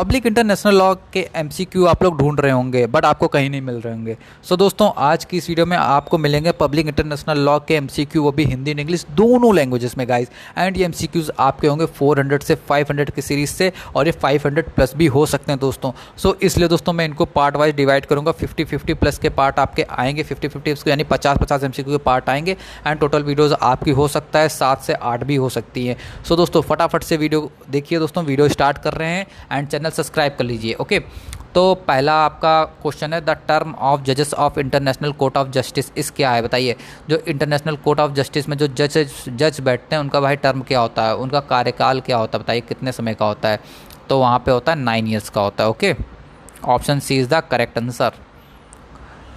Public international law के MCQ आप लोग ढूंढ रहे होंगे बट आपको कहीं नहीं मिल रहे होंगे। सो दोस्तों आज की इस वीडियो में आपको मिलेंगे पब्लिक इंटरनेशनल लॉ के एमसीक्यू, वो भी हिंदी एंड इंग्लिश दोनों लैंग्वेजेस में गाइस। एंड ये एमसीक्यूज आपके होंगे 400 से 500 की सीरीज से, और ये 500 प्लस भी हो सकते हैं दोस्तों। सो इसलिए दोस्तों मैं इनको पार्ट वाइज डिवाइड करूँगा। 50-50 प्लस के पार्ट आपके आएंगे, 50-50 यानी 50-50 एमसीक्यू के पार्ट आएंगे। एंड टोटल वीडियोज़ आपकी हो सकता है 7 से 8 भी हो सकती हैं। सो दोस्तों फटाफट से वीडियो देखिए दोस्तों, वीडियो स्टार्ट कर रहे हैं एंड चैनल सब्सक्राइब कर लीजिए। ओके, तो पहला आपका क्वेश्चन है द टर्म ऑफ जजेस of International Court of justice इस क्या है, बताइए। जो इंटरनेशनल कोर्ट ऑफ जस्टिस में जो जज बैठते हैं उनका भाई टर्म क्या होता है, उनका कार्यकाल क्या होता है, बताइए कितने समय का होता है। तो वहाँ पे होता है 9 ईयर्स का होता है। Okay, option C is the correct answer.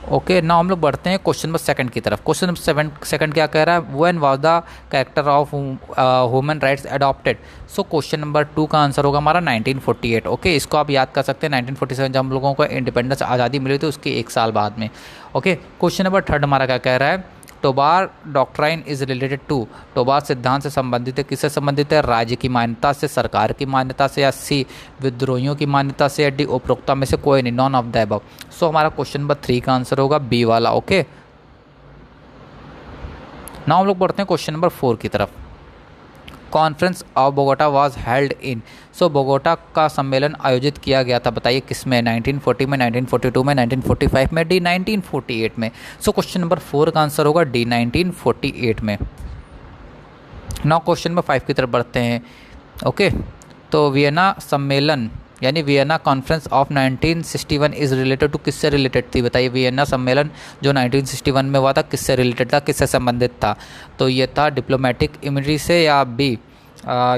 Okay, now हम लोग बढ़ते हैं क्वेश्चन नंबर 2 की तरफ। क्वेश्चन नंबर 2 क्या कह रहा है, when was the character of human rights adopted. So question number 2 का आंसर होगा हमारा 1948। ओके, इसको आप याद कर सकते हैं 1947 जब हम लोगों को इंडिपेंडेंस आज़ादी मिली थी उसके 1 साल बाद में। ओके, क्वेश्चन नंबर 3 हमारा क्या कह रहा है, टोबार डॉक्ट्राइन इज रिलेटेड टू। टोबार सिद्धांत से संबंधित है, किससे संबंधित है, राज्य की मान्यता से, सरकार की मान्यता से, या सी विद्रोहियों की मान्यता से, या डी उपरोक्ता में से कोई नहीं, नॉन ऑफ द अबव। सो हमारा क्वेश्चन नंबर 3 का आंसर होगा बी वाला। ओके, नाउ हम लोग बढ़ते हैं क्वेश्चन नंबर 4 की तरफ। Conference of Bogota was held in. So Bogota का सम्मेलन आयोजित किया गया था, बताइए किसमें, 1940 में, 1942 में, 1945 में, डी 1948 में। सो क्वेश्चन नंबर 4 का आंसर होगा डी 1948 में। नाउ क्वेश्चन नंबर 5 की तरफ बढ़ते हैं। ओके, तो वियना सम्मेलन यानी Vienna conference of 1961 is related to, किससे रिलेटेड थी, बताइए। वियना सम्मेलन जो 1961 में हुआ था किससे रिलेटेड था, किससे संबंधित था। तो ये था डिप्लोमेटिक इमरजेंसी से, या बी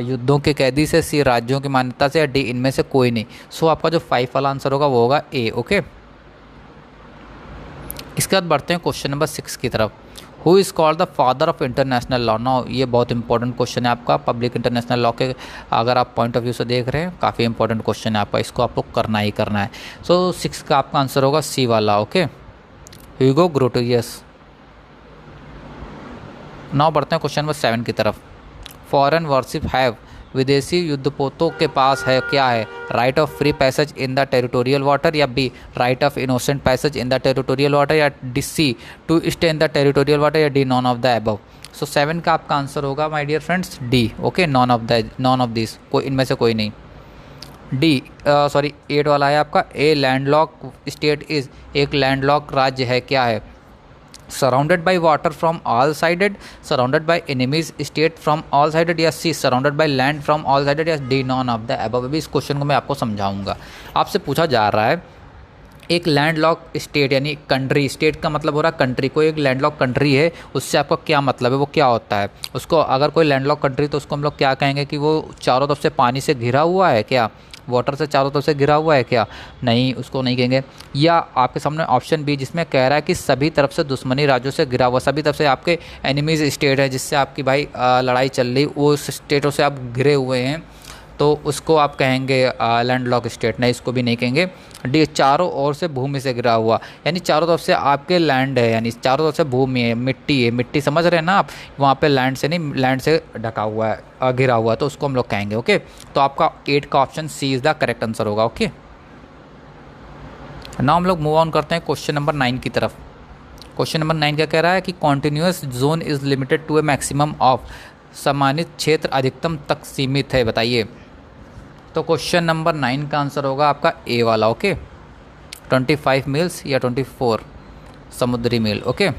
युद्धों के कैदी से, सी राज्यों की मान्यता से, या डी इनमें से कोई नहीं। सो आपका जो 5 वाला आंसर होगा वो होगा ए। ओके, इसके बाद बढ़ते हैं क्वेश्चन नंबर 6 की तरफ। Who is called the father of international law. No, ये बहुत इंपॉर्टेंट क्वेश्चन है आपका पब्लिक इंटरनेशनल लॉ के अगर आप पॉइंट ऑफ व्यू से देख रहे हैं, काफ़ी इंपॉर्टेंट क्वेश्चन है आपका, इसको आपको करना ही करना है। सो 6 का आपका आंसर होगा सी वाला। ओके, ह्यूगो ग्रोटियस। नाउ बढ़ते हैं क्वेश्चन नंबर 7 की तरफ। फॉरेन वॉरशिप हैव, विदेशी युद्धपोतों के पास है क्या है, right of free passage in the territorial water, या B right of innocent passage in the territorial water, या D C to stay in the territorial water, या D none of the above. So 7 का आपका answer होगा my dear friends D. Okay, none of this, कोई इनमें से कोई नहीं। डी 8 वाला है आपका, ए लैंडलॉक स्टेट इज, एक लैंडलॉक राज्य है क्या है, surrounded by water from all sided, surrounded by enemies state from all sided, या C surrounded by land from all sided, या D none of the above. अभी इस क्वेश्चन को मैं आपको समझाऊंगा। आपसे पूछा जा रहा है एक लैंडलॉक स्टेट यानी कंट्री, स्टेट का मतलब हो रहा है कंट्री, कोई एक लैंडलॉक कंट्री है, उससे आपका क्या मतलब है, वो क्या होता है उसको। अगर कोई लैंडलॉक कंट्री तो उसको हम लोग क्या कहेंगे कि वो चारों तरफ से पानी से घिरा हुआ है क्या, वाटर से चारों तरफ से घिरा हुआ है क्या, नहीं, उसको नहीं कहेंगे। या आपके सामने ऑप्शन बी जिसमें कह रहा है कि सभी तरफ से दुश्मनी राज्यों से घिरा हुआ, सभी तरफ से आपके एनिमीज स्टेट है जिससे आपकी भाई लड़ाई चल रही, वो स्टेटों से आप घिरे हुए हैं, तो उसको आप कहेंगे लैंडलॉक स्टेट। नहीं, इसको भी नहीं कहेंगे। डी चारों ओर से भूमि से घिरा हुआ, यानी चारों तरफ से आपके लैंड है, यानी चारों तरफ से भूमि है, मिट्टी है, मिट्टी समझ रहे हैं ना आप, वहाँ पे लैंड से नहीं, लैंड से ढका हुआ है, घिरा हुआ है, तो उसको हम लोग कहेंगे। ओके, तो आपका 8 का option C is the correct answer होगा। ओके, नाउ हम लोग मूव ऑन करते हैं क्वेश्चन नंबर 9 की तरफ। क्वेश्चन नंबर 9 क्या कह रहा है कि continuous zone is limited to a maximum of, सम्मानित क्षेत्र अधिकतम तक सीमित है, बताइए। तो क्वेश्चन नंबर 9 का आंसर होगा आपका ए वाला। ओके, 25 मील्स या 24 समुद्री मील। Okay,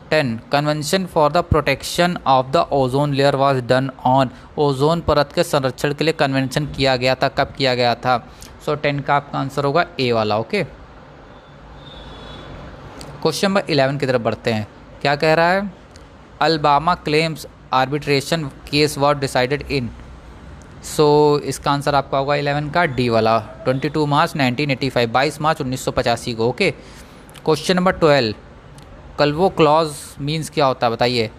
10 convention for the protection of the ozone layer was done on, ozone परत के संरक्षण के लिए कन्वेंशन किया गया था, कब किया गया था। सो 10 का आपका आंसर होगा ए वाला। ओके, क्वेश्चन नंबर 11 की तरफ बढ़ते हैं। क्या कह रहा है, Alabama claims arbitration case was decided in. So इसका आंसर आपका होगा 11 का डी वाला, 22 मार्च 1985, 22 मार्च 1985 को। Okay, question number 12 Calvo clause means क्या होता है, बताइए।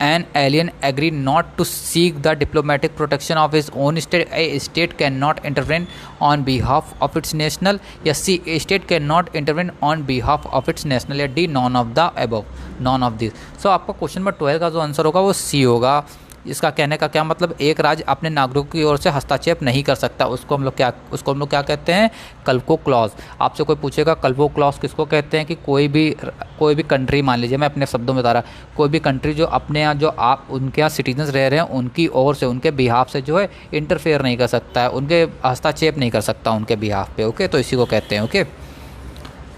An alien agree not to seek the diplomatic protection of his own state, A state can not intervene on behalf of its national, या C a state can not intervene on behalf of its national, या D none of the above, none of this. So आपका question number 12 का जो answer होगा वो सी होगा। इसका कहने का क्या मतलब, एक राज्य अपने नागरिकों की ओर से हस्तक्षेप नहीं कर सकता, उसको हम लोग क्या कहते हैं, कल्पो क्लॉज। आपसे कोई पूछेगा कल्पो क्लॉज किसको कहते हैं, कि कोई भी कंट्री, मान लीजिए मैं अपने शब्दों में बता रहा, कोई भी कंट्री जो अपने यहाँ जो आप उनके यहाँ सिटीजन्स रह रहे हैं उनकी ओर से, उनके बिहाफ से जो है इंटरफेयर नहीं कर सकता है, उनके हस्तक्षेप नहीं कर सकता उनके बिहाफ पे। ओके, तो इसी को कहते हैं। ओके,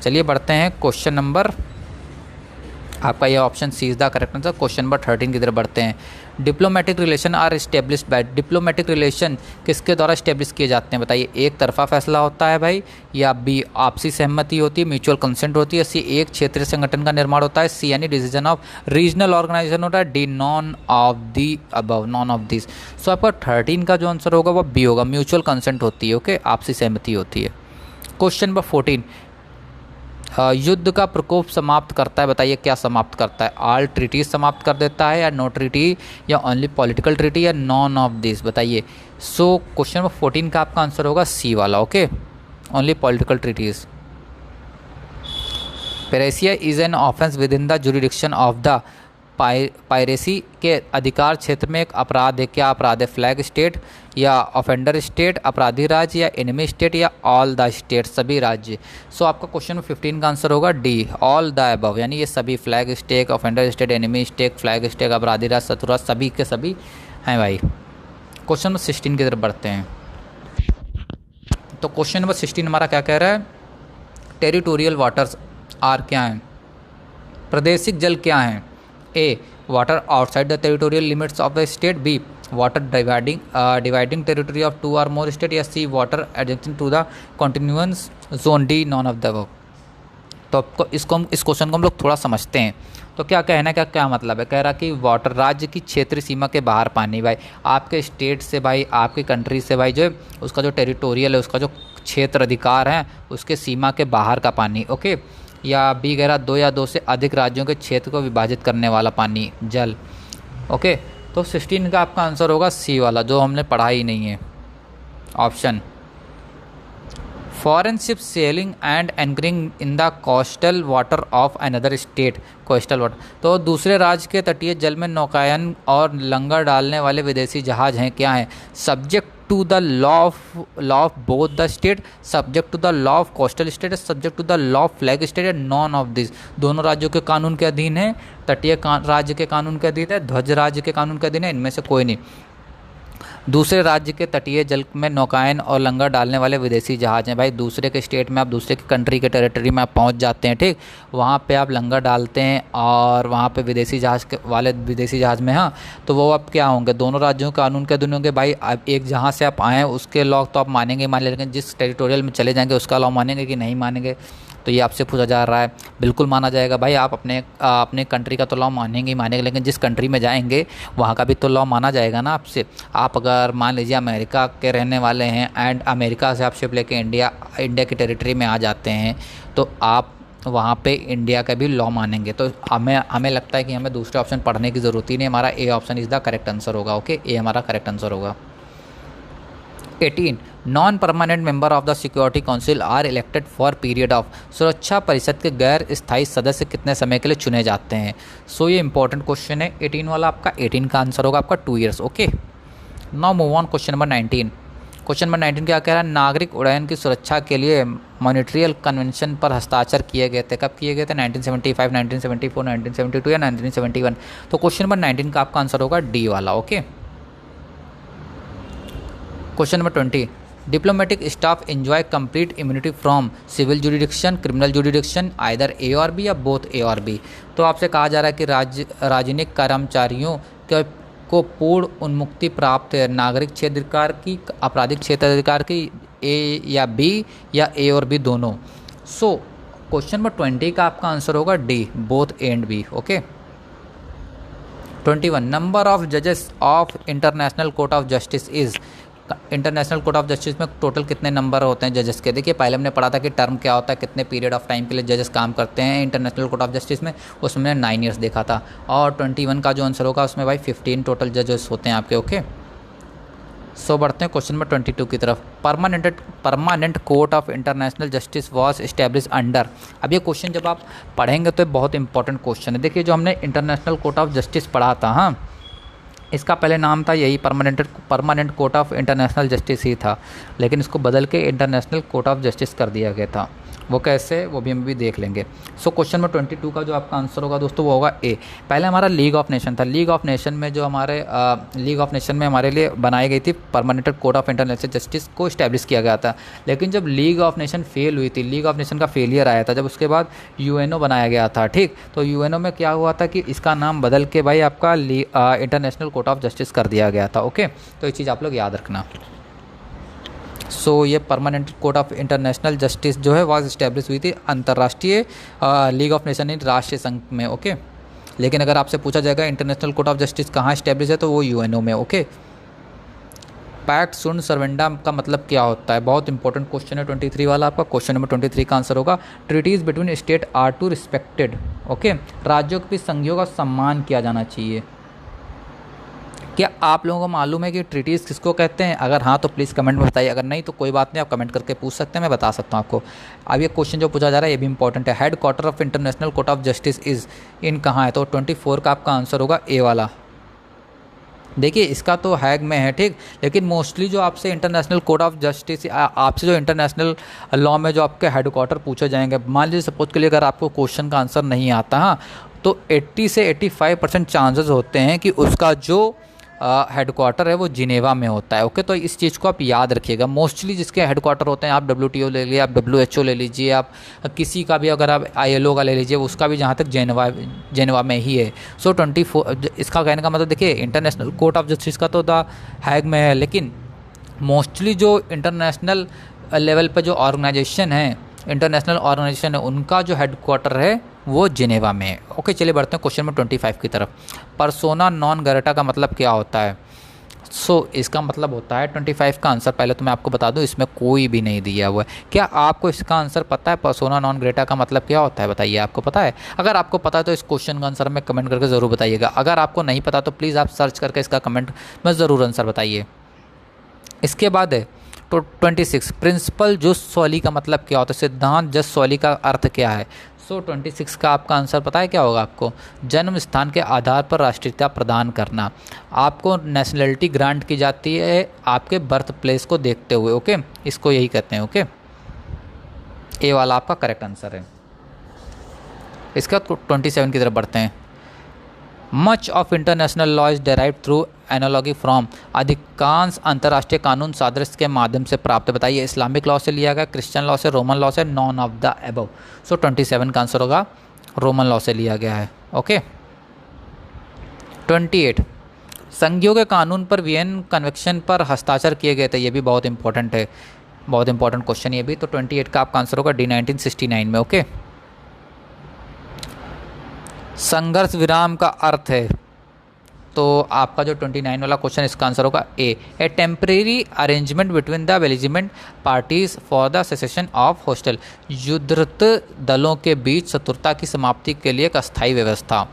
चलिए बढ़ते हैं क्वेश्चन नंबर, आपका ये option C is the correct answer. Question number 13 की तरफ बढ़ते हैं। Diplomatic relation are established by, diplomatic relation किसके द्वारा इस्टेब्लिश किए जाते हैं, बताइए। एक तरफा फैसला होता है भाई, या बी आपसी सहमति होती है, म्यूचुअल कंसेंट होती है, सी एक क्षेत्रीय संगठन का निर्माण होता है, सी यानी डिसीजन ऑफ रीजनल ऑर्गेनाइजेशन होता है, D none of the above, none of this. So आपका 13 का जो आंसर होगा वो बी होगा, म्यूचुअल कंसेंट होती है। ओके, आपसी सहमति होती है। क्वेश्चन नंबर 14, युद्ध का प्रकोप समाप्त करता है, बताइए क्या समाप्त करता है। ऑल ट्रीटीज समाप्त कर देता है, या नो ट्रीटी, या ओनली पॉलिटिकल ट्रीटी, या नॉन ऑफ दिस, बताइए। सो क्वेश्चन नंबर 14 का आपका आंसर होगा सी वाला। Okay, only political treaties. Piracy is an offence within the jurisdiction of the, piracy के अधिकार क्षेत्र में एक अपराध है, क्या अपराध है, फ्लैग स्टेट, या ऑफेंडर स्टेट, अपराधी राज्य, या एनिमी स्टेट, या ऑल द स्टेट, सभी राज्य। सो आपका क्वेश्चन 15 का आंसर होगा डी, ऑल द अबव, यानी ये सभी, flag state, offender state, enemy state, flag state, अपराधी राज्य, शत्रु राज्य, सभी के सभी हैं भाई। क्वेश्चन नंबर 16 की तरफ बढ़ते हैं। तो क्वेश्चन नंबर 16 हमारा क्या कह रहा है, टेरिटोरियल वाटर्स आर क्या हैं, प्रादेशिक जल क्या हैं। A water outside the territorial limits of the state, B water dividing territory of two or more state, या C water adjacent to the continuous zone, D none of the above. तो आपको इस क्वेश्चन को हम लोग थोड़ा समझते हैं। तो क्या कहना का क्या मतलब है, कह रहा कि वाटर राज्य की क्षेत्रीय सीमा के बाहर पानी, भाई आपके स्टेट से, भाई आपकी कंट्री से, भाई जो उसका जो टेरिटोरियल है, उसका जो क्षेत्र अधिकार है, उसके सीमा के बाहर का पानी। ओके, या बी कह रहा 2 या 2 से अधिक राज्यों के क्षेत्र को विभाजित करने वाला पानी, जल। ओके, तो 16 का आपका आंसर होगा सी वाला, जो हमने पढ़ा ही नहीं है, option. Foreign ship selling and anchoring in the coastal water of another state, coastal water, तो दूसरे राज्य के तटीय जल में नौकायन और लंगर डालने वाले विदेशी जहाज हैं, क्या हैं, subject to the law of both the state, subject to the law of coastal state, subject to the law of flag state, and none of this. दोनों राज्यों के कानून के अधीन है, तटीय राज्य के कानून के अधीन है, ध्वज राज्य के कानून के अधीन है, इनमें से कोई नहीं। दूसरे राज्य के तटीय जल में नौकायन और लंगर डालने वाले विदेशी जहाज हैं, भाई दूसरे के स्टेट में आप, दूसरे की कंट्री के टेरिटरी में आप पहुंच जाते हैं, ठीक, वहाँ पे आप लंगर डालते हैं और वहाँ पे विदेशी जहाज के वाले विदेशी जहाज में, हाँ, तो वो अब क्या होंगे, दोनों राज्यों के कानून के अधीन होंगे। भाई अब एक जहाँ से आप आएँ उसके लॉ तो आप मानेंगे मान लेकिन जिस टेरिटोरियल में चले जाएंगे उसका लॉ मानेंगे कि नहीं मानेंगे, तो ये आपसे पूछा जा रहा है। बिल्कुल माना जाएगा भाई, आप अपने कंट्री का तो लॉ मानेंगे ही मानेंगे, लेकिन जिस कंट्री में जाएंगे वहाँ का भी तो लॉ माना जाएगा ना आपसे। आप अगर मान लीजिए अमेरिका के रहने वाले हैं एंड अमेरिका से आप शिप लेके इंडिया की टेरिटरी में आ जाते हैं, तो आप वहाँ पे इंडिया का भी लॉ मानेंगे। तो हमें लगता है कि हमें दूसरे ऑप्शन पढ़ने की ज़रूरत ही नहीं, हमारा A option is the correct answer होगा। ओके, ए हमारा करेक्ट आंसर होगा। 18 non permanent member of the security council are elected for period of, सुरक्षा परिषद के गैर स्थायी सदस्य कितने समय के लिए चुने जाते हैं। सो ये इंपॉर्टेंट क्वेश्चन है, 18 वाला आपका 18 का आंसर होगा आपका 2 years. Okay, now move on question number 19। Question number 19 क्या कह रहा है, नागरिक उड्डयन की सुरक्षा के लिए मॉनिट्रियल कन्वेंशन पर हस्ताक्षर किए गए थे, कब किए गए थे, 1975, 1974, 1972 या 1971। तो क्वेश्चन नंबर 19 का आपका आंसर होगा डी वाला। Okay, question number 20 diplomatic staff enjoy complete immunity from civil jurisdiction, criminal jurisdiction, either A or B या बोथ ए और बी। तो आपसे कहा जा रहा है कि राजनीतिक कर्मचारियों को पूर्ण उन्मुक्ति प्राप्त है नागरिक क्षेत्र अधिकार की, आपराधिक क्षेत्र अधिकार की, ए या बी या ए और बी दोनों। सो क्वेश्चन नंबर 20 का आपका आंसर होगा D, both A and B. Okay, 21 number of जजेस of International Court of Justice is, International Court of Justice में टोटल कितने नंबर होते हैं जजेस के। देखिए पहले हमने पढ़ा था कि टर्म क्या होता है, कितने पीरियड ऑफ टाइम के लिए जजेस काम करते हैं इंटरनेशनल कोर्ट ऑफ जस्टिस में, उसमें 9 ईयर्स देखा था। और 21 का जो आंसर होगा उसमें भाई 15 टोटल जजेस होते हैं आपके। ओके, सो बढ़ते हैं क्वेश्चन नंबर 22 की तरफ। Permanent Court of International justice was establish under. अब ये क्वेश्चन जब आप पढ़ेंगे तो बहुत इंपॉर्टेंट क्वेश्चन है। देखिए जो हमने इंटरनेशनल कोर्ट ऑफ जस्टिस पढ़ा था, हाँ, इसका पहले नाम था यही Permanent Court of International Justice ही था, लेकिन इसको बदल के इंटरनेशनल कोर्ट ऑफ जस्टिस कर दिया गया था। वो कैसे, वो भी हम भी देख लेंगे। सो क्वेश्चन नंबर 22 का जो आपका आंसर होगा दोस्तों वो होगा ए। पहले हमारा लीग ऑफ नेशन था। लीग ऑफ नेशन में जो हमारे लीग ऑफ नेशन में हमारे लिए बनाई गई थी permanent Court of International justice को इस्टेब्लिश किया गया था। लेकिन जब लीग ऑफ नेशन फेल हुई थी, लीग ऑफ नेशन का फेलियर आया था, जब उसके बाद यूएनओ बनाया गया था, ठीक, तो यूएनओ में क्या हुआ था कि इसका नाम बदल के भाई आपका इंटरनेशनल कोर्ट ऑफ जस्टिस कर दिया गया था। ओके, तो ये चीज़ आप लोग याद रखना। सो ये permanent Court of International justice जो है वाज इस्टेब्लिश हुई थी अंतर्राष्ट्रीय लीग ऑफ नेशन इन राष्ट्रीय संघ में। ओके, लेकिन अगर आपसे पूछा जाएगा इंटरनेशनल कोर्ट ऑफ जस्टिस कहाँ इस्टेब्लिश है, तो वो यूएनओ में। ओके, पैक्ट सुंड सर्वेंडा का मतलब क्या होता है, बहुत इंपॉर्टेंट क्वेश्चन है 23 वाला आपका। क्वेश्चन नंबर 23 का आंसर होगा treaties between state are to respected. Okay, राज्यों के बीच संधियों का सम्मान किया जाना चाहिए। क्या आप लोगों को मालूम है कि ट्रीटीज़ किसको कहते हैं? अगर हाँ तो प्लीज़ कमेंट में बताइए, अगर नहीं तो कोई बात नहीं, आप कमेंट करके पूछ सकते हैं, मैं बता सकता हूँ आपको। अब ये क्वेश्चन जो पूछा जा रहा है ये भी इंपॉर्टेंट है। Head quarter of International Court of justice is in कहाँ है, तो 24 का आपका आंसर होगा ए वाला। देखिए इसका तो हैग में है, ठीक, लेकिन मोस्टली जो आपसे इंटरनेशनल कोर्ट ऑफ जस्टिस आपसे जो इंटरनेशनल लॉ में जो आपके हेड क्वार्टर पूछे जाएंगे, मान लीजिए सपोज के लिए अगर आपको क्वेश्चन का आंसर नहीं आता, हाँ, तो 80 से 85% चांसेस होते हैं कि उसका जो हेड क्वार्टर है वो जिनेवा में होता है। ओके, तो इस चीज़ को आप याद रखिएगा। मोस्टली जिसके हेड क्वार्टर होते हैं, आप WTO ले लीजिए, आप WHO ले लीजिए, आप किसी का भी अगर आप ILO का ले लीजिए, उसका भी जहाँ तक जेनेवा में ही है। सो 24 इसका कहने का मतलब देखिए इंटरनेशनल कोर्ट ऑफ जस्टिस का तो द हैग में है, लेकिन मोस्टली जो इंटरनेशनल लेवल पर जो ऑर्गेनाइजेशन है, इंटरनेशनल ऑर्गेनाइजेशन है, उनका जो हेड क्वार्टर है वो जिनेवा में है। ओके, चलिए बढ़ते हैं क्वेश्चन नंबर 25 की तरफ। पर्सोना नॉन ग्रेटा का मतलब क्या होता है? सो इसका मतलब होता है 25 का आंसर पहले तो मैं आपको बता दूं, इसमें कोई भी नहीं दिया हुआ है। क्या आपको इसका आंसर पता है पर्सोना नॉन ग्रेटा का मतलब क्या होता है? बताइए, आपको पता है? अगर आपको पता है तो इस क्वेश्चन का आंसर में कमेंट करके ज़रूर बताइएगा। अगर आपको नहीं पता तो प्लीज़ आप सर्च करके इसका कमेंट में ज़रूर आंसर बताइए। इसके बाद है तो 26 प्रिंसिपल जस सॉली का मतलब क्या होता है? सिद्धांत जस सॉली का अर्थ क्या है? सो 26 का आपका आंसर पता है क्या होगा आपको? जन्म स्थान के आधार पर राष्ट्रीयता प्रदान करना। आपको नेशनलिटी ग्रांट की जाती है आपके बर्थ प्लेस को देखते हुए। ओके, इसको यही कहते हैं। ओके, ए वाला आपका करेक्ट आंसर है। इसका 27 की तरफ बढ़ते हैं। Much of international law is derive through analogy from. अधिकांश अंतर्राष्ट्रीय कानून सादृश्य के माध्यम से प्राप्त है। बताइए, इस्लामिक लॉ से लिया गया, क्रिश्चियन लॉ से, रोमन लॉ से, नॉन ऑफ द अबव। सो 27 का आंसर होगा रोमन लॉ से लिया गया है। ओके, 28 संघीयों के कानून पर वियन कन्वेंशन पर हस्ताक्षर किए गए थे। ये भी बहुत इंपॉर्टेंट है, बहुत इंपॉर्टेंट क्वेश्चन ये भी। तो 28 का आपका आंसर होगा डी 1969 में। ओके, संघर्ष विराम का अर्थ है, तो आपका जो 29 वाला क्वेश्चन इसका आंसर होगा A temporary arrangement between the belligerent parties for the cessation of hostile. युद्धरत दलों के बीच शत्रुता की समाप्ति के लिए एक अस्थायी व्यवस्था।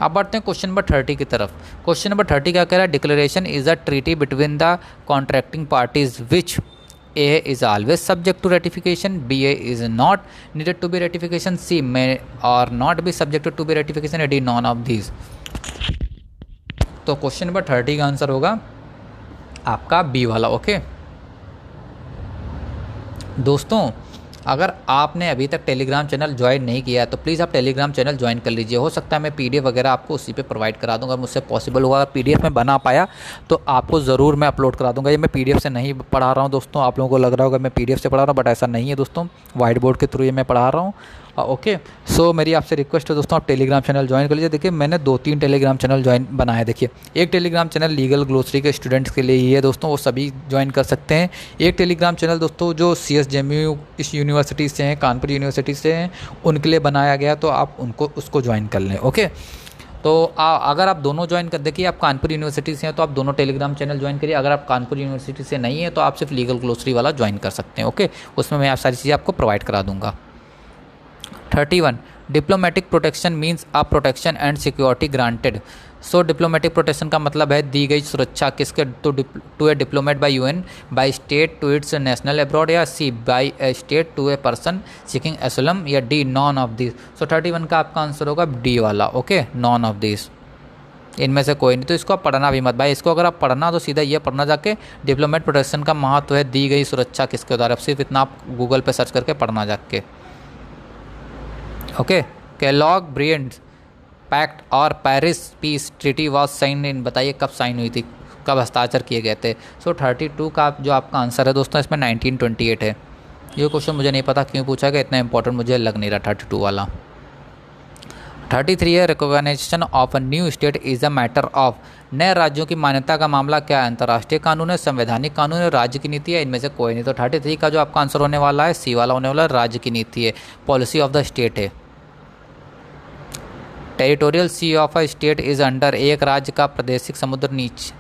अब बढ़ते हैं क्वेश्चन नंबर 30 की तरफ। क्वेश्चन नंबर 30 क्या कह रहा है? Declaration is a treaty between the contracting parties which A is always subject to ratification, B is not needed to be ratification, C may or not be subjected to be ratification, D none of these। तो question number 30 का answer होगा आपका B वाला। Okay दोस्तों, अगर आपने अभी तक टेलीग्राम चैनल ज्वाइन नहीं किया है तो प्लीज़ आप टेलीग्राम चैनल ज्वाइन कर लीजिए। हो सकता है मैं PDF वगैरह आपको उसी पे प्रोवाइड करा दूंगा, मुझसे पॉसिबल होगा। अगर PDF में बना पाया तो आपको ज़रूर मैं अपलोड करा दूंगा। ये मैं PDF से नहीं पढ़ा रहा हूँ दोस्तों, आप लोगों को लग रहा होगा मैं PDF से पढ़ा रहा हूँ, बट ऐसा नहीं है दोस्तों, वाइट बोर्ड के थ्रू ये मैं पढ़ा रहा हूँ। ओके, सो मेरी आपसे रिक्वेस्ट है दोस्तों, आप टेलीग्राम चैनल ज्वाइन कर लीजिए। देखिए मैंने 2-3 टेलीग्राम चैनल ज्वाइन बनाया है। देखिए, एक टेलीग्राम चैनल लीगल ग्लोसरी के स्टूडेंट्स के लिए ही है दोस्तों, वो सभी ज्वाइन कर सकते हैं। एक टेलीग्राम चैनल दोस्तों जो CSJMU इस यूनिवर्सिटी से हैं, कानपुर यूनिवर्सिटी से हैं, उनके लिए बनाया गया, तो आप उसको ज्वाइन कर लें। ओके, तो अगर आप दोनों ज्वाइन कर, देखिए आप कानपुर यूनिवर्सिटी से हैं तो आप दोनों टेलीग्राम चैनल ज्वाइन करिए। अगर आप कानपुर यूनिवर्सिटी से नहीं है तो आप सिर्फ लीगल ग्लोसरी वाला ज्वाइन कर सकते हैं। ओके, उसमें मैं आप सारी चीज़ें आपको प्रोवाइड करा दूंगा। 31 diplomatic protection means a protection and security granted. So diplomatic protection का मतलब है दी गई सुरक्षा किसके? To a diplomat by UN, by state to its national abroad, या C by a state to a person seeking asylum, या D none of this. So 31 का आपका आंसर होगा D वाला। Okay, none of this. इनमें से कोई नहीं। तो इसको आप पढ़ना भी मत भाई। इसको अगर आप पढ़ना तो सीधा ये पढ़ना जाके डिप्लोमेट प्रोटेक्शन का महत्व है, दी गई सुरक्षा किसके द्वारा, सिर्फ इतना आप गूगल पे सर्च करके पढ़ना जाके। ओके, केलॉग ब्रियंट पैक्ट और Paris peace treaty was sign in, बताइए कब साइन हुई थी, कब हस्ताक्षर किए गए थे। सो 32 का जो आपका आंसर है दोस्तों इसमें 1928 है। ये क्वेश्चन मुझे नहीं पता क्यों पूछा गया, इतना इंपॉर्टेंट मुझे लग नहीं रहा 32 वाला। 33 है, recognization of a new state is a matter of, नए राज्यों की मान्यता का मामला क्या है, अंतर्राष्ट्रीय कानून है, संवैधानिक कानून है, राज्य की नीति है, इनमें से कोई नहीं। तो 33 का जो आपका आंसर होने वाला है सी वाला होने वाला है, राज्य की नीति है, पॉलिसी ऑफ द स्टेट है। Territorial C of a state is under, एक राज्य का प्रादेशिक समुद्र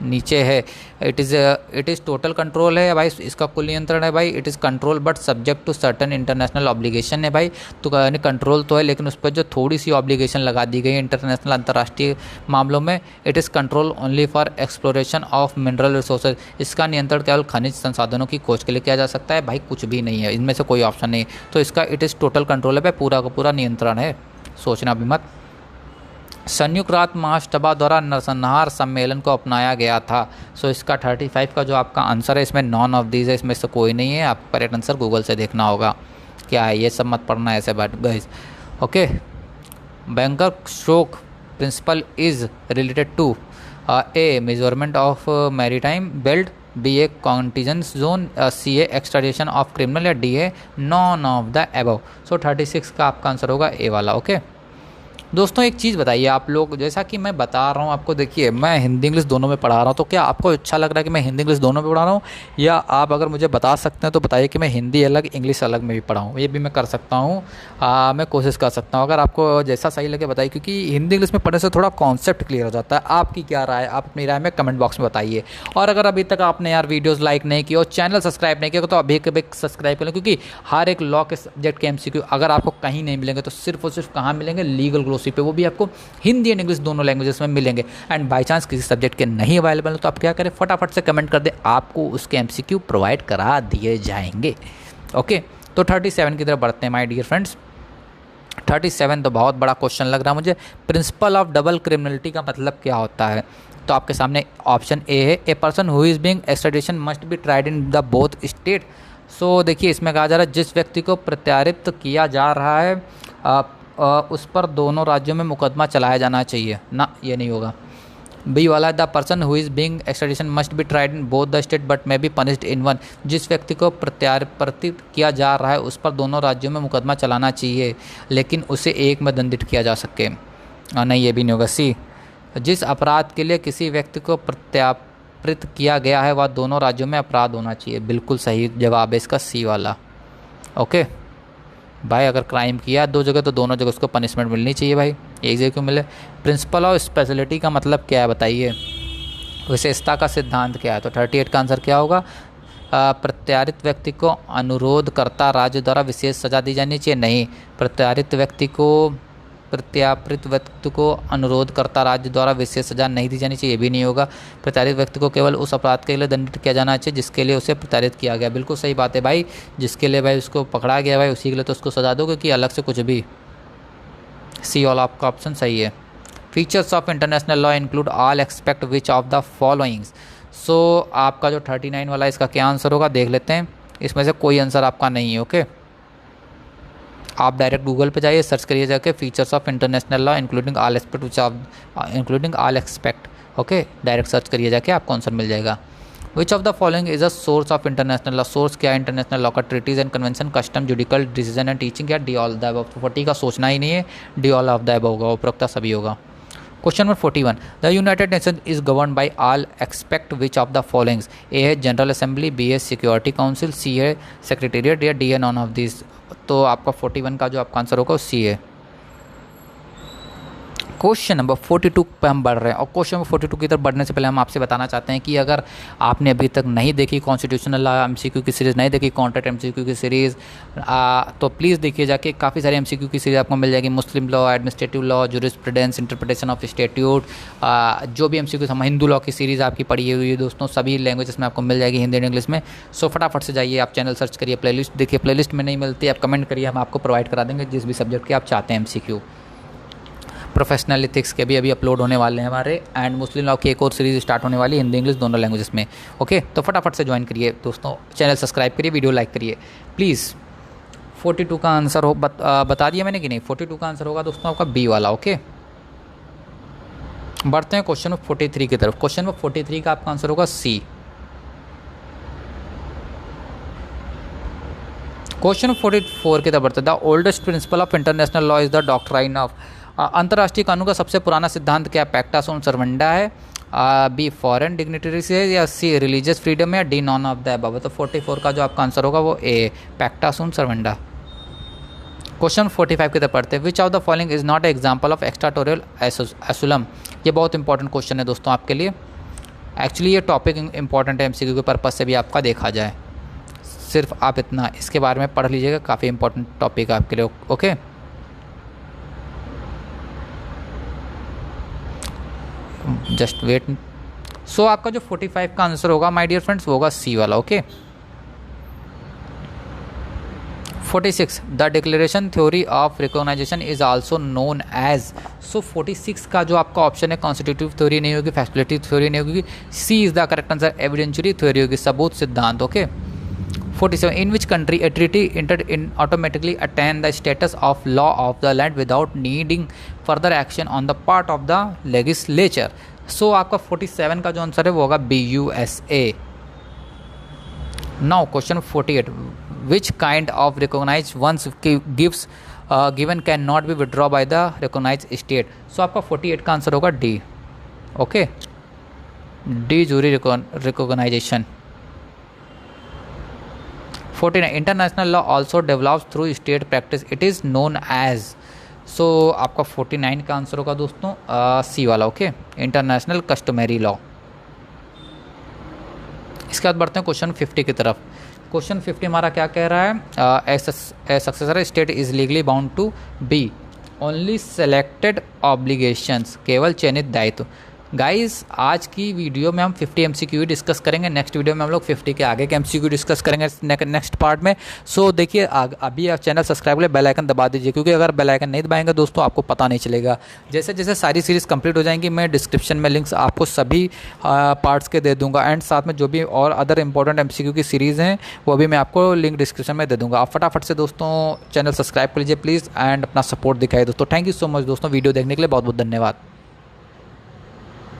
नीचे है। इट इज़ टोटल कंट्रोल है भाई, इसका कुल नियंत्रण है भाई। It is control but subject to certain international obligation है भाई। तो कंट्रोल तो है लेकिन उस पर जो थोड़ी सी ऑब्लिगेशन लगा दी गई है इंटरनेशनल अंतर्राष्ट्रीय मामलों में। It is control only for exploration of mineral resources, इसका नियंत्रण केवल खनिज संसाधनों की खोज के लिए किया जा सकता है भाई, कुछ भी नहीं है इनमें से कोई ऑप्शन नहीं। तो इसका इट इज़ टोटल कंट्रोल है भाई, पूरा का पूरा नियंत्रण है, सोचना भी मत। संयुक्त राष्ट्र महासभा द्वारा नरसंहार सम्मेलन को अपनाया गया था। सो इसका 35 का जो आपका आंसर है इसमें नॉन ऑफ दीज है, इसमें से कोई नहीं है। आपको करेक्ट आंसर गूगल से देखना होगा क्या है, ये सब मत पढ़ना है ऐसे बात guys. Okay, Bynkershoek principle is related to a measurement of maritime belt, B a contiguous zone, C a extradition of criminal, या D a none of the above. So 36 का आपका आंसर होगा ए वाला। ओके दोस्तों, एक चीज़ बताइए आप लोग, जैसा कि मैं बता रहा हूँ आपको, देखिए मैं हिंदी इंग्लिश दोनों में पढ़ा रहा हूँ, तो क्या आपको अच्छा लग रहा है कि मैं हिंदी इंग्लिश दोनों में पढ़ा रहा हूँ, या आप अगर मुझे बता सकते हैं तो बताइए कि मैं हिंदी अलग इंग्लिश अलग में भी पढ़ाऊँ, ये भी मैं कर सकता हूँ। मैं कोशिश कर सकता हूँ, अगर आपको जैसा सही लगे बताइए, क्योंकि हिंदी इंग्लिश में पढ़ने से थोड़ा कॉन्सेप्ट क्लियर हो जाता है। आपकी क्या राय है, आप अपनी राय में कमेंट बॉक्स में बताइए। और अगर अभी तक आपने यार वीडियोज़ लाइक नहीं की और चैनल सब्सक्राइब नहीं किया तो अभी कभी सब्सक्राइब कर लें, क्योंकि हर एक लॉ के सब्जेक्ट के MCQ अगर आपको कहीं नहीं मिलेंगे तो सिर्फ और सिर्फ कहाँ मिलेंगे, लीगल ग्लोसी पे, वो भी आपको हिंदी एंड इंग्लिश दोनों लैंग्वेजेस में मिलेंगे। एंड बाय चांस किसी सब्जेक्ट के नहीं अवेलेबल हो तो आप क्या करें, फटाफट से कमेंट कर दें, आपको उसके MCQ प्रोवाइड करा दिए जाएंगे। ओके, तो 37 की तरफ बढ़ते हैं माय डियर फ्रेंड्स। 37 तो बहुत बड़ा क्वेश्चन लग रहा है मुझे। प्रिंसिपल ऑफ डबल क्रिमिनलिटी का मतलब क्या होता है, तो आपके सामने ऑप्शन ए है, A person who is being extradition must be tried in the both state. So देखिए इसमें कहा जा रहा है जिस व्यक्ति को प्रत्यारित किया जा रहा है उस पर दोनों राज्यों में मुकदमा चलाया जाना चाहिए ना, ये नहीं होगा। बी वाला the person who is being extradition must be tried in both the state but may be punished in one, जिस व्यक्ति को प्रत्यार्पित किया जा रहा है उस पर दोनों राज्यों में मुकदमा चलाना चाहिए लेकिन उसे एक में दंडित किया जा सके, नहीं ये भी नहीं होगा। सी जिस अपराध के लिए किसी व्यक्ति को प्रत्यार्पित किया गया है वह दोनों राज्यों में अपराध होना चाहिए, बिल्कुल सही जवाब है इसका सी वाला। ओके भाई, अगर क्राइम किया दो जगह तो दोनों जगह उसको पनिशमेंट मिलनी चाहिए भाई, एक जगह क्यों मिले। प्रिंसिपल ऑफ स्पेशलिटी का मतलब क्या है बताइए, विशेषता का सिद्धांत क्या है, तो 38 का आंसर क्या होगा, प्रत्यारित व्यक्ति को अनुरोधकर्ता राज्य द्वारा विशेष सज़ा दी जानी चाहिए, नहीं। प्रत्यारित व्यक्ति को अनुरोधकर्ता राज्य द्वारा विशेष सजा नहीं दी जानी चाहिए, भी नहीं होगा। प्रताड़ित व्यक्ति को केवल उस अपराध के लिए दंडित किया जाना चाहिए जिसके लिए उसे प्रताड़ित किया गया, बिल्कुल सही बात है भाई, जिसके लिए भाई उसको पकड़ा गया भाई उसी के लिए तो उसको सजा दो, क्योंकि अलग से कुछ भी। सी ऑल आपका ऑप्शन सही है। Features of international law include all expect which of the followings. So आपका जो 39 वाला इसका क्या आंसर होगा देख लेते हैं, इसमें से कोई आंसर आपका नहीं है। ओके, आप डायरेक्ट गूगल पे जाइए, सर्च करिए जाके features of international law including all expect which of including all expect. Okay, direct search करिए जाके आपको आंसर मिल जाएगा। Which of the following is a source of international law. Source क्या है इंटरनेशनल लॉ का, treaties and convention, custom, judicial decision and teaching, या D all the above. 40 का सोचना ही नहीं है, D all of the above होगा, उपरोक्त सभी होगा। Question number 41, the United Nation is govern by all expect which of the followings. A है जनरल असेंबली, बी है सिक्योरिटी काउंसिल, सी है सेक्रेटेरिएट, या डी है नॉन ऑफ दिस। तो आपका 41 का जो आपका आंसर होगा वो सी है। क्वेश्चन नंबर 42 पे हम बढ़ रहे हैं, और क्वेश्चन नंबर 42 की तरफ बढ़ने से पहले हम आपसे बताना चाहते हैं कि अगर आपने अभी तक नहीं देखी कॉन्स्टिट्यूशनल लॉ MCQ की सीरीज़, नहीं देखी कॉन्ट्रैक्ट MCQ की सीरीज़, तो प्लीज़ देखिए जाके, काफ़ी सारी MCQ की सीरीज़ आपको मिल जाएगी। मुस्लिम law, administrative law, jurisprudence, interpretation of statute, जो भी MCQ हम हिंदू लॉ की सीरीज़ आपकी पढ़ी हुई है दोस्तों, सभी लैंग्वेजेस में आपको मिल जाएगी, हिंदी एंड इंग्लिश में। सो फटाफट से जाइए, आप चैनल सर्च करिए, प्लेलिस्ट देखिए, प्लेलिस्ट में नहीं मिलती आप कमेंट करिए, हम आपको प्रोवाइड करा देंगे जिस भी सब्जेक्ट के आप चाहते हैं MCQ। प्रोफेशनल एथिक्स के भी अभी अपलोड होने वाले हैं हमारे, एंड मुस्लिम लॉ की एक और सीरीज़ स्टार्ट होने वाली है, हिंदी इंग्लिश दोनों लैंग्वेजेस में। ओके, तो फटाफट से ज्वाइन करिए दोस्तों, चैनल सब्सक्राइब करिए, वीडियो लाइक करिए प्लीज़। 42 का आंसर बता दिया मैंने कि नहीं? 42 का आंसर होगा दोस्तों आपका बी वाला। ओके, बढ़ते हैं क्वेश्चन नंबर 43 की तरफ। क्वेश्चन नंबर 43 का आपका आंसर होगा सी। क्वेश्चन 44 की तरफ बढ़ते हैं। The oldest principle of international law is the doctrine of, अंतर्राष्ट्रीय कानून का सबसे पुराना सिद्धांत क्या? पैक्टा सुन सर्वेंडा है, बी फॉरेन डिग्निटरीज है, या सी रिलीजियस फ्रीडम है, D none of the above. तो 44 का जो आपका आंसर होगा वो ए, पैक्टा सुन सर्वेंडा। क्वेश्चन 45 की तरफ पढ़ते हैं। Which of the following is not example of extraterritorial asylum. ये बहुत इंपॉर्टेंट क्वेश्चन है दोस्तों आपके लिए। एक्चुअली ये टॉपिक इंपॉर्टेंट है, एमसीक्यू के पर्पज से भी आपका देखा जाए, सिर्फ आप इतना इसके बारे में पढ़ लीजिएगा, काफ़ी इंपॉर्टेंट टॉपिक है आपके लिए। Okay, just wait. सो आपका जो 45 का आंसर होगा माय डियर फ्रेंड्स वो होगा सी वाला। Okay, 46 the declaration theory of recognisation is also known as. So 46 का जो आपका ऑप्शन है कॉन्स्टिट्यूटिव थ्योरी नहीं होगी, फैसिलिटी थ्योरी नहीं होगी, C is the correct answer, evidentiary theory होगी, सबूत सिद्धांत। Okay, 47 in which country a treaty entered in automatically attain the status of law of the land without needing further action on the part of the legislature। so आपका 47 का जो answer है वो होगा B, USA। Now question 48 which kind of recognized once gives given can not be withdrawn by the recognized state। so आपका 48 का answer होगा D. Okay, de jure recognition. 49 international law also develops through state practice, it is known as. So आपका 49 का answer होगा दोस्तों C वाला। Okay, international customary law. इसके बाद बढ़ते हैं क्वेश्चन 50 की तरफ। क्वेश्चन 50 हमारा क्या कह रहा है? Successor state is legally bound to be only selected obligations, केवल चयनित दायित्व। गाइस आज की वीडियो में हम 50 एमसीक्यू डिस्कस करेंगे, नेक्स्ट वीडियो में हम लोग 50 के आगे के एमसीक्यू डिस्कस करेंगे नेक्स्ट पार्ट में। सो देखिए अभी आप चैनल सब्सक्राइब करें, बेल आइकन दबा दीजिए, क्योंकि अगर बेल आइकन नहीं दबाएंगे दोस्तों आपको पता नहीं चलेगा। जैसे जैसे सारी सीरीज़ कंप्लीट हो जाएंगी मैं डिस्क्रिप्शन में लिंक्स आपको सभी पार्ट्स के दे दूँगा, एंड साथ में जो भी और अदर इंपॉर्टेंट एमसीक्यू की सीरीज़ हैं वो भी मैं आपको लिंक डिस्क्रिप्शन में दे दूँगा। आप फटाफट से दोस्तों चैनल सब्सक्राइब कर लीजिए प्लीज़, एंड अपना सपोर्ट दिखाइए दोस्तों। थैंक यू सो मच दोस्तों, वीडियो देखने के लिए बहुत बहुत धन्यवाद।